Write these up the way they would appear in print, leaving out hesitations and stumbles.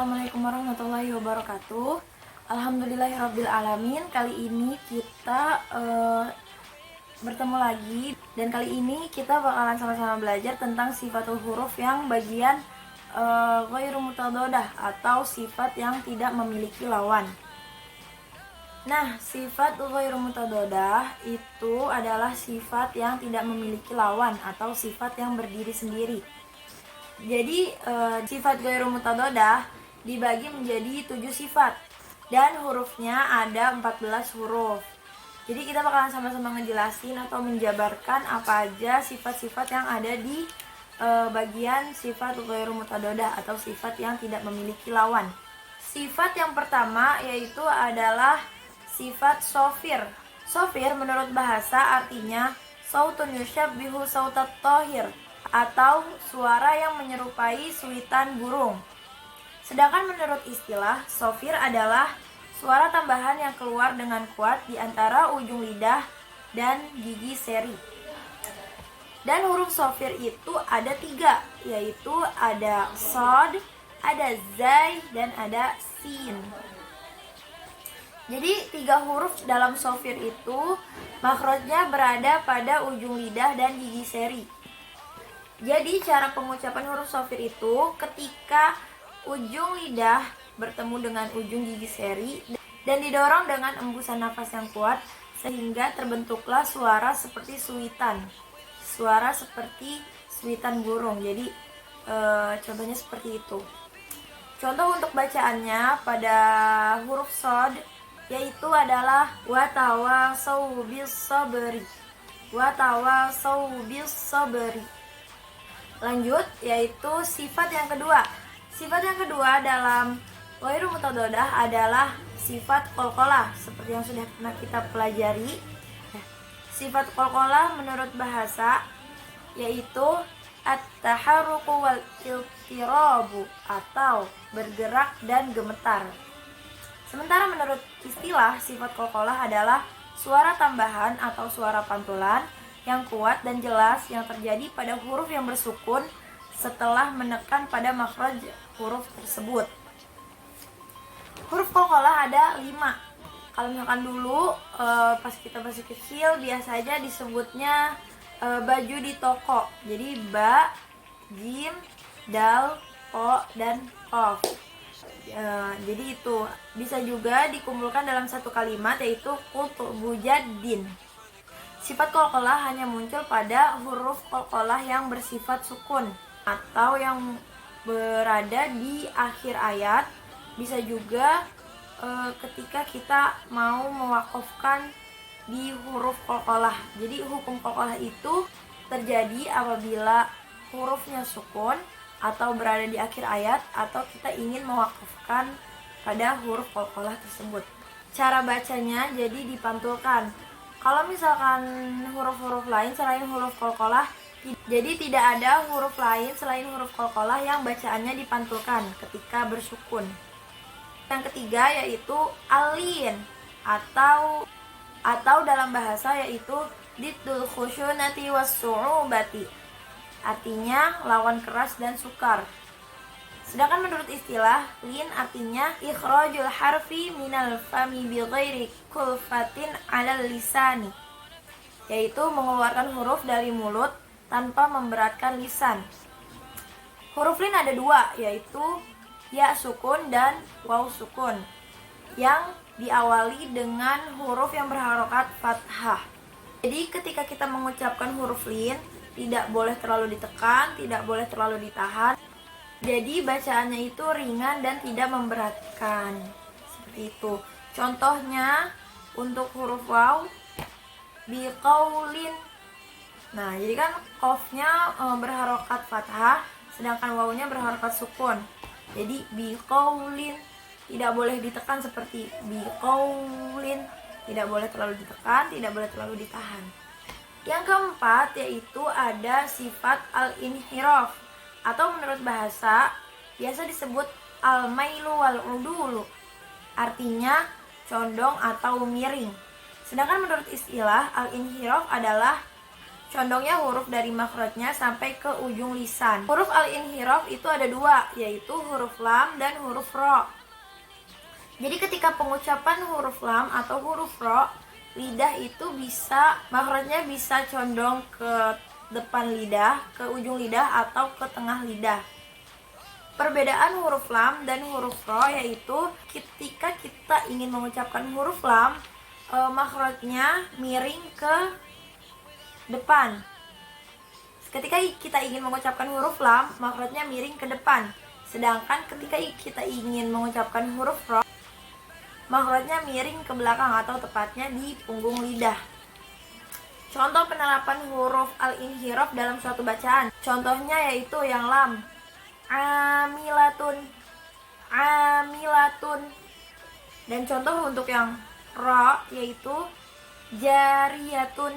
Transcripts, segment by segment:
Assalamualaikum warahmatullahi wabarakatuh. Alhamdulillahirrabbilalamin. Kali ini kita bertemu lagi. Dan kali ini kita bakalan sama-sama belajar tentang sifatul huruf yang bagian ghairu mutadhadah atau sifat yang tidak memiliki lawan. Nah, sifat ghairu mutadhadah itu adalah sifat yang tidak memiliki lawan atau sifat yang berdiri sendiri. Jadi sifat ghairu mutadhadah dibagi menjadi 7 sifat dan hurufnya ada 14 huruf. Jadi kita bakalan sama-sama ngejelasin atau menjabarkan apa aja sifat-sifat yang ada di bagian sifat ghairu mutadhadah atau sifat yang tidak memiliki lawan. Sifat yang pertama yaitu adalah sifat sofir. Sofir menurut bahasa artinya sautun yusyabbihu sautat thahir atau suara yang menyerupai suitan burung. Sedangkan menurut istilah, sofir adalah suara tambahan yang keluar dengan kuat di antara ujung lidah dan gigi seri. Dan huruf sofir itu ada 3, yaitu ada shad, ada zai, dan ada sin. Jadi 3 huruf dalam sofir itu makhrajnya berada pada ujung lidah dan gigi seri. Jadi cara pengucapan huruf sofir itu ketika ujung lidah bertemu dengan ujung gigi seri dan didorong dengan embusan nafas yang kuat sehingga terbentuklah suara seperti suitan. Suara seperti suitan burung. Jadi contohnya seperti itu. Contoh untuk bacaannya pada huruf shad yaitu adalah watawasau bis sabri. Watawasau bis sabri. Lanjut, yaitu sifat yang kedua. Sifat yang kedua dalam ghairu mutadhadah adalah sifat qalqalah, seperti yang sudah pernah kita pelajari. Sifat qalqalah menurut bahasa yaitu at-taharruku wal iltirabu atau bergerak dan gemetar. Sementara menurut istilah, sifat qalqalah adalah suara tambahan atau suara pantulan yang kuat dan jelas yang terjadi pada huruf yang bersukun setelah menekan pada makhraj huruf tersebut. Huruf qalqalah ada 5. Kalau misalkan dulu pas kita masih kecil biasa aja disebutnya baju di toko. Jadi ba, jim, dal, ko, dan qaf. Jadi itu bisa juga dikumpulkan dalam satu kalimat yaitu qutbu jaddin. Sifat qalqalah hanya muncul pada huruf qalqalah yang bersifat sukun atau yang berada di akhir ayat. Bisa juga ketika kita mau mewakafkan di huruf qalqalah. Jadi hukum qalqalah itu terjadi apabila hurufnya sukun atau berada di akhir ayat atau kita ingin mewakafkan pada huruf qalqalah tersebut. Cara bacanya jadi dipantulkan. Kalau misalkan huruf-huruf lain selain huruf qalqalah, jadi tidak ada huruf lain selain huruf qalqalah yang bacaannya dipantulkan ketika bersukun. Yang ketiga yaitu alin atau dalam bahasa yaitu diddul khusyunati was-su'ubati. Artinya lawan keras dan sukar. Sedangkan menurut istilah, lin artinya ikhrajul harfi minal fami bi ghairi kulfatin 'alal lisani, yaitu mengeluarkan huruf dari mulut tanpa memberatkan lisan. Huruf lin ada 2, yaitu ya sukun dan waw sukun, yang diawali dengan huruf yang berharokat fathah. Jadi ketika kita mengucapkan huruf lin, tidak boleh terlalu ditekan, tidak boleh terlalu ditahan. Jadi bacaannya itu ringan dan tidak memberatkan. Seperti itu. Contohnya untuk huruf waw biqaulin. Nah, jadi kan qafnya berharokat fathah, sedangkan wawnya berharokat sukun. Jadi biqaulin tidak boleh ditekan seperti biqaulin, tidak boleh terlalu ditekan, tidak boleh terlalu ditahan. Yang keempat yaitu ada sifat al-inhiraf atau menurut bahasa biasa disebut al-mailu wal-udulu. Artinya condong atau miring. Sedangkan menurut istilah al-inhiraf adalah condongnya huruf dari makhrajnya sampai ke ujung lisan. Huruf al-inhiraf itu ada dua, yaitu huruf lam dan huruf ro. Jadi ketika pengucapan huruf lam atau huruf ro, lidah itu makhrajnya bisa condong ke depan lidah, ke ujung lidah, atau ke tengah lidah. Perbedaan huruf lam dan huruf ro yaitu ketika kita ingin mengucapkan huruf lam, makhrajnya miring ke depan. Ketika kita ingin mengucapkan huruf lam, makhrajnya miring ke depan. Sedangkan ketika kita ingin mengucapkan huruf ro, makhrajnya miring ke belakang atau tepatnya di punggung lidah. Contoh penerapan huruf al-inhiraf dalam suatu bacaan. Contohnya yaitu yang lam. Amilatun, amilatun. Dan contoh untuk yang ro yaitu jariyatun,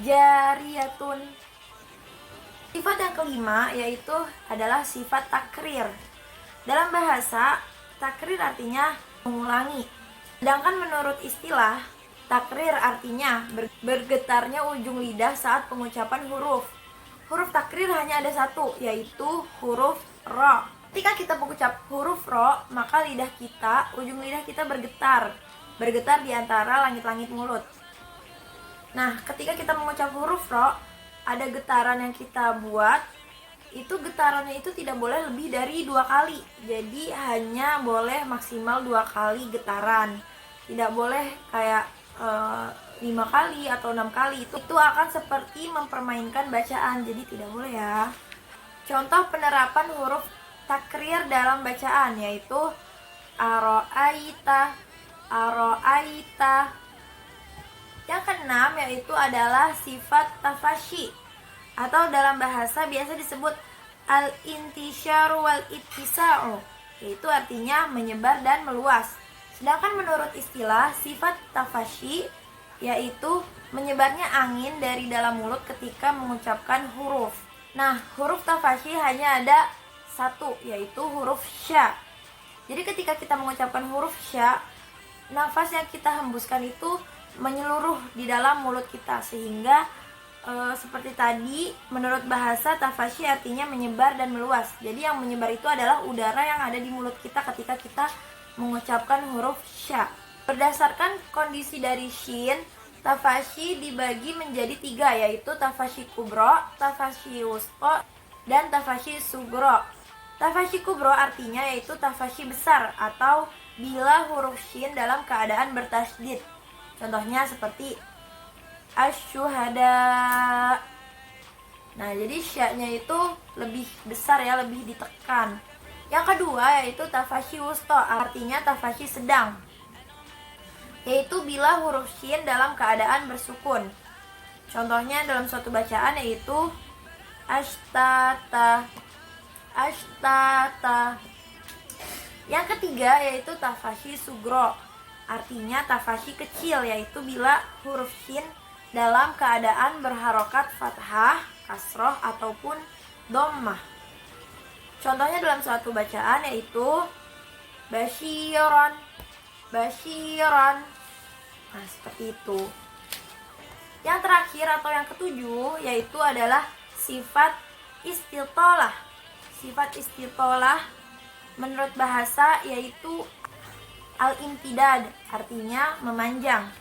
jariyatun. Sifat yang kelima yaitu adalah sifat takrir. Dalam bahasa, takrir artinya mengulangi. Sedangkan menurut istilah, takrir artinya bergetarnya ujung lidah saat pengucapan huruf. Huruf takrir hanya ada satu, yaitu huruf ro. Ketika kita mengucap huruf ro, maka ujung lidah kita bergetar di antara langit-langit mulut. Nah, ketika kita mengucap huruf ro, ada getaran yang kita buat. Itu getarannya itu tidak boleh lebih dari 2 kali. Jadi hanya boleh maksimal 2 kali getaran. Tidak boleh kayak 5 kali atau 6 kali. Itu akan seperti mempermainkan bacaan, jadi tidak boleh ya. Contoh penerapan huruf takrir dalam bacaan yaitu aro'aita, aro'aita. Yang keenam yaitu adalah sifat tafashi, atau dalam bahasa biasa disebut al-intishar wal ittisa'u, yaitu artinya menyebar dan meluas. Sedangkan menurut istilah, sifat tafashi yaitu menyebarnya angin dari dalam mulut ketika mengucapkan huruf. Nah, huruf tafashi hanya ada satu, yaitu huruf sya. Jadi ketika kita mengucapkan huruf sya, nafas yang kita hembuskan itu menyeluruh di dalam mulut kita, sehingga seperti tadi, menurut bahasa tafashi artinya menyebar dan meluas. Jadi yang menyebar itu adalah udara yang ada di mulut kita ketika kita mengucapkan huruf sya. Berdasarkan kondisi dari shin, tafashi dibagi menjadi 3, yaitu tafashi kubro, tafashi wusto, dan tafashi sugro. Tafashi kubro artinya yaitu tafashi besar atau bila huruf shin dalam keadaan bertasydid. Contohnya seperti asyuhada. Nah, jadi sya-nya itu lebih besar ya, lebih ditekan. Yang kedua yaitu tafashi wusto, artinya tafashi sedang, yaitu bila huruf shin dalam keadaan bersukun. Contohnya dalam suatu bacaan yaitu ashtata, ashtata. Yang ketiga yaitu tafashi sugro, artinya tafashi kecil, yaitu bila huruf shin dalam keadaan berharokat fathah, kasroh, ataupun dhammah. Contohnya dalam suatu bacaan yaitu basyiran, basyiran. Nah, seperti itu. Yang terakhir atau yang ketujuh yaitu adalah sifat istitolah. Sifat istitolah menurut bahasa yaitu al-imtidad, artinya memanjang.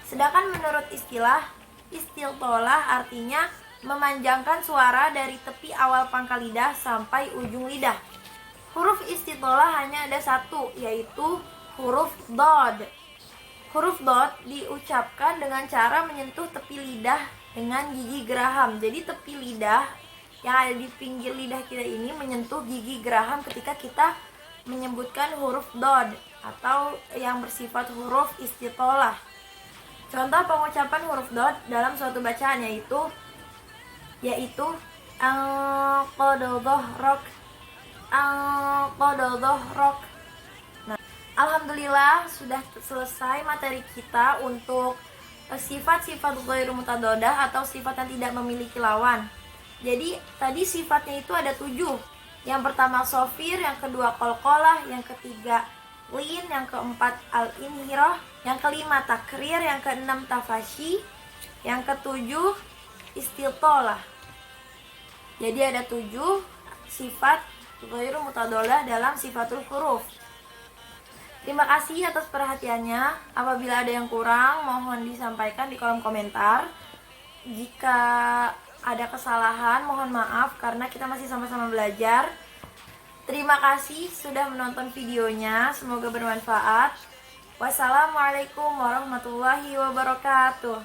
Sedangkan menurut istilah, istitolah artinya memanjangkan suara dari tepi awal pangkal lidah sampai ujung lidah. Huruf istitolah hanya ada satu, yaitu huruf dod. Huruf dod diucapkan dengan cara menyentuh tepi lidah dengan gigi geraham. Jadi tepi lidah yang ada di pinggir lidah kita ini menyentuh gigi geraham ketika kita menyebutkan huruf dod atau yang bersifat huruf istitolah. Contoh pengucapan huruf dod dalam suatu bacaan yaitu al-qadadhahrok, al-qadadhahrok. Nah, alhamdulillah sudah selesai materi kita untuk sifat-sifat ghairu mutadhadah atau sifat yang tidak memiliki lawan. Jadi tadi sifatnya itu ada 7. Yang pertama sofir, yang kedua qalqalah, yang ketiga lin, yang keempat al-inhirah, yang kelima takrir, yang keenam tafashi, Yang ketujuh, istitolah. Jadi ada 7 sifat ghairu mutadolah dalam sifatul huruf. Terima kasih atas perhatiannya. Apabila ada yang kurang, mohon disampaikan di kolom komentar. Jika ada kesalahan, mohon maaf karena kita masih sama-sama belajar. Terima kasih sudah menonton videonya. Semoga bermanfaat. Wassalamualaikum warahmatullahi wabarakatuh.